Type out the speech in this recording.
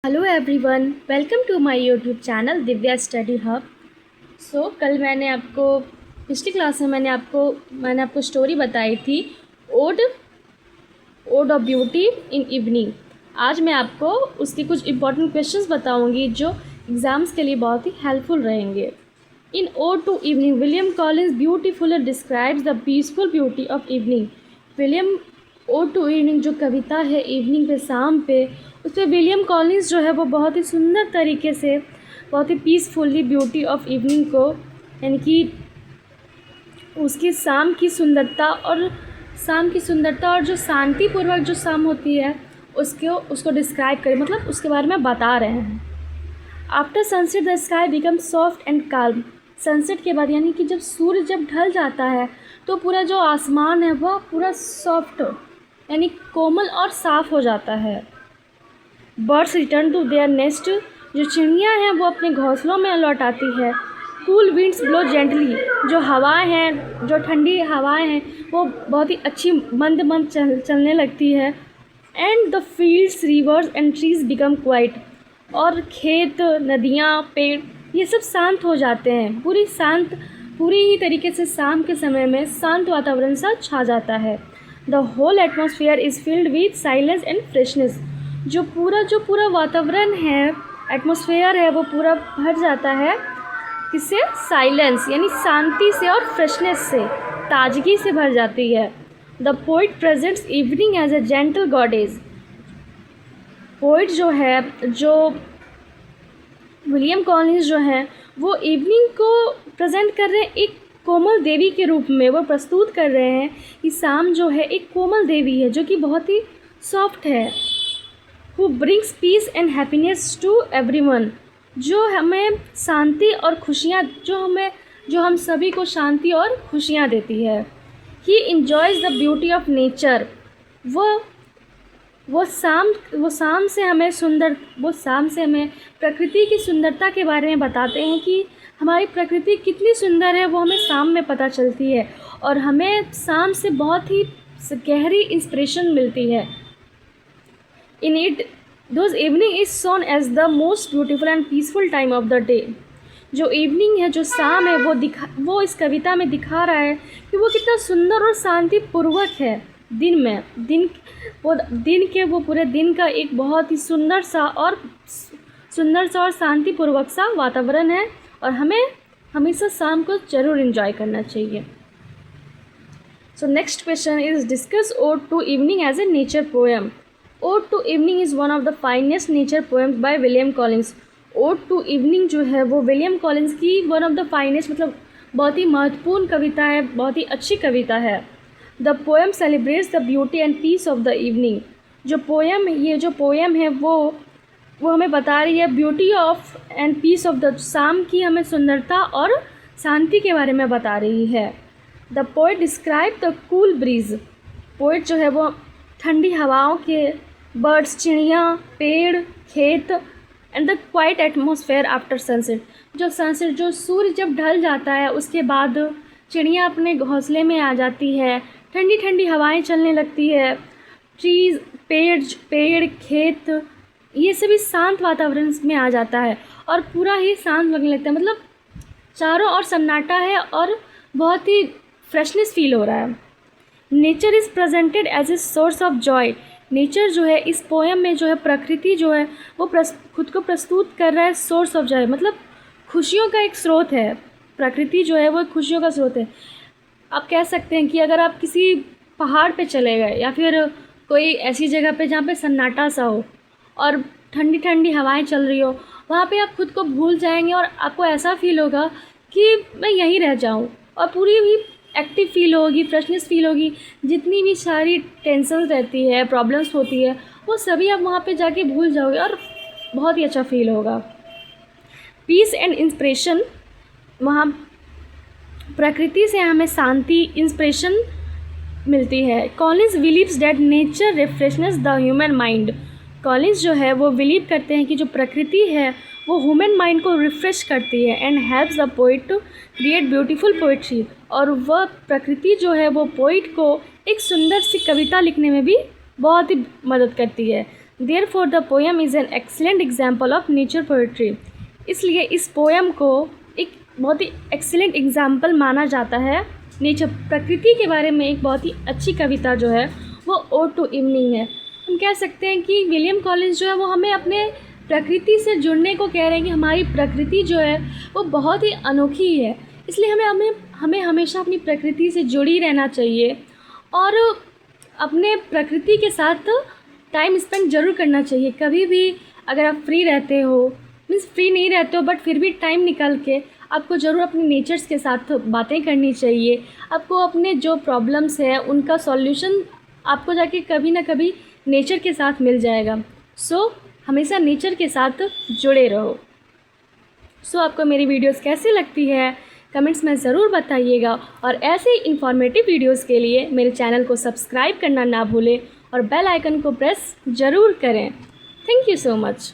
Hello everyone, welcome to my YouTube channel Divya study hub. कल पिछली class में मैंने आपको स्टोरी बताई थी ode ode of beauty in evening. आज मैं आपको उसके कुछ इंपॉर्टेंट क्वेश्चंस बताऊंगी जो एग्ज़ाम्स के लिए बहुत ही हेल्पफुल रहेंगे। In ode to evening William Collins beautifully describes the peaceful beauty of evening. William ode to evening जो कविता है इवनिंग पे, शाम पे, उसमें विलियम कॉलिंस जो है वो बहुत ही सुंदर तरीके से, बहुत ही पीसफुली ब्यूटी ऑफ इवनिंग को, यानी कि उसकी शाम की सुंदरता और जो शांतिपूर्वक जो शाम होती है उसको डिस्क्राइब करें, मतलब उसके बारे में बता रहे हैं। After sunset the sky become soft and calm. Sunset के बाद यानी कि जब ढल जाता है तो पूरा जो आसमान है वह पूरा सॉफ्ट यानी कोमल और साफ़ हो जाता है। Birds return to their nest. जो चिड़ियाँ हैं वो अपने घोंसलों में लौट आती है। Cool winds blow gently. जो हवाएं हैं, जो ठंडी हवाएं हैं, वो बहुत ही अच्छी मंद मंद चलने लगती है। And the fields, reverse and trees become quite. और खेत, नदियाँ, पेड़, ये सब शांत हो जाते हैं। पूरी ही तरीके से शाम के समय में शांत वातावरण सा छा जाता है। The whole atmosphere is filled with silence and freshness. जो पूरा वातावरण है, एटमॉस्फेयर है, वो पूरा भर जाता है किससे? साइलेंस यानी शांति से और फ्रेशनेस से, ताजगी से भर जाती है। The poet presents evening as a gentle goddess. Poet जो विलियम कॉलिंस जो हैं वो इवनिंग को प्रेजेंट कर रहे हैं एक कोमल देवी के रूप में। वो प्रस्तुत कर रहे हैं कि शाम जो है एक कोमल देवी है जो कि बहुत ही सॉफ्ट है। Who brings peace and happiness to everyone। जो हमें शांति और खुशियाँ जो हम सभी को शांति और खुशियाँ देती है। He enjoys the beauty of nature। वो शाम से हमें प्रकृति की सुंदरता के बारे में बताते हैं कि हमारी प्रकृति कितनी सुंदर है, वो हमें शाम में पता चलती है और हमें शाम से बहुत ही गहरी इंस्पिरेशन मिलती है। In it, those evening is shown as the most beautiful and peaceful time of the day। जो इवनिंग है, जो शाम है, वो इस कविता में दिखा रहा है कि वो कितना सुंदर और शांतिपूर्वक है। वो पूरे दिन का एक बहुत ही सुंदर सा और शांतिपूर्वक सा वातावरण है और हमें हमेशा शाम को ज़रूर एंजॉय करना चाहिए। So next question is discuss ode to evening as a nature poem. Ode to evening is one of the finest nature poems by William Collins. Ode to evening जो है वो विलियम कॉलिंस की one of the finest, मतलब बहुत ही महत्वपूर्ण कविता है, बहुत ही अच्छी कविता है। The poem celebrates the beauty and peace of the evening. जो पोएम है वो हमें बता रही है beauty of and peace of the, शाम की हमें सुंदरता और शांति के बारे में बता रही है। The poet describe the cool bridge. Poet जो है वो ठंडी हवाओं के, बर्ड्स, चिड़ियाँ, पेड़, खेत and the quite atmosphere after sunset. जो सूर्य जब ढल जाता है उसके बाद चिड़ियाँ अपने घोंसले में आ जाती है, ठंडी ठंडी हवाएं चलने लगती है, ट्रीज, पेड़, खेत, ये सभी शांत वातावरण में आ जाता है और पूरा ही शांत लगने लगता है, मतलब चारों ओर सन्नाटा है और बहुत ही फ्रेशनेस फील हो रहा है। Nature is presented as a source of joy. Nature जो है इस पोएम में जो है, प्रकृति जो है वो खुद को प्रस्तुत कर रहा है सोर्स ऑफ जॉय, मतलब खुशियों का एक स्रोत है। प्रकृति जो है वो खुशियों का स्रोत है। आप कह सकते हैं कि अगर आप किसी पहाड़ पे चले गए या फिर कोई ऐसी जगह पे जहाँ पे सन्नाटा सा हो और ठंडी ठंडी हवाएं चल रही हो, वहाँ पे आप खुद को भूल जाएंगे और आपको ऐसा फील होगा कि मैं यहीं रह जाऊँ, और पूरी ही एक्टिव फील होगी, फ्रेशनेस फील होगी। जितनी भी सारी टेंशन रहती है, प्रॉब्लम्स होती है, वो सभी आप वहाँ पे जाके भूल जाओगे और बहुत ही अच्छा फील होगा। पीस एंड इंस्पिरेशन, वहाँ प्रकृति से हमें शांति, इंस्पिरेशन मिलती है। Collins believes that nature refreshness the human mind. Collins जो है वो बिलीव करते हैं कि जो प्रकृति है वो ह्यूमन माइंड को रिफ़्रेश करती है and helps the poet to create beautiful poetry. और वह प्रकृति जो है वो पोइट को एक सुंदर सी कविता लिखने में भी बहुत ही मदद करती है। Therefore the poem is an excellent example of nature poetry. इसलिए इस पोएम को एक बहुत ही एक्सीलेंट एग्जाम्पल माना जाता है नेचर, प्रकृति के बारे में एक बहुत ही अच्छी कविता जो है वो ओड टू इवनिंग है। हम कह सकते हैं कि विलियम कॉलिंस जो है वो हमें अपने प्रकृति से जुड़ने को कह रहे हैं कि हमारी प्रकृति जो है वो बहुत ही अनोखी है, इसलिए हमें हमेशा अपनी प्रकृति से जुड़ी रहना चाहिए और अपने प्रकृति के साथ टाइम स्पेंड ज़रूर करना चाहिए। कभी भी अगर आप फ्री रहते हो, मीन्स फ्री नहीं रहते हो बट फिर भी टाइम निकाल के आपको ज़रूर अपने नेचर्स के साथ बातें करनी चाहिए। आपको अपने जो प्रॉब्लम्स है उनका सॉल्यूशन आपको जाके कभी ना कभी नेचर के साथ मिल जाएगा। सो हमेशा नेचर के साथ जुड़े रहो। सो आपको मेरी वीडियोस कैसी लगती है कमेंट्स में ज़रूर बताइएगा और ऐसे ही इन्फॉर्मेटिव वीडियोस के लिए मेरे चैनल को सब्सक्राइब करना ना भूलें और बेल आइकन को प्रेस ज़रूर करें। Thank you so much.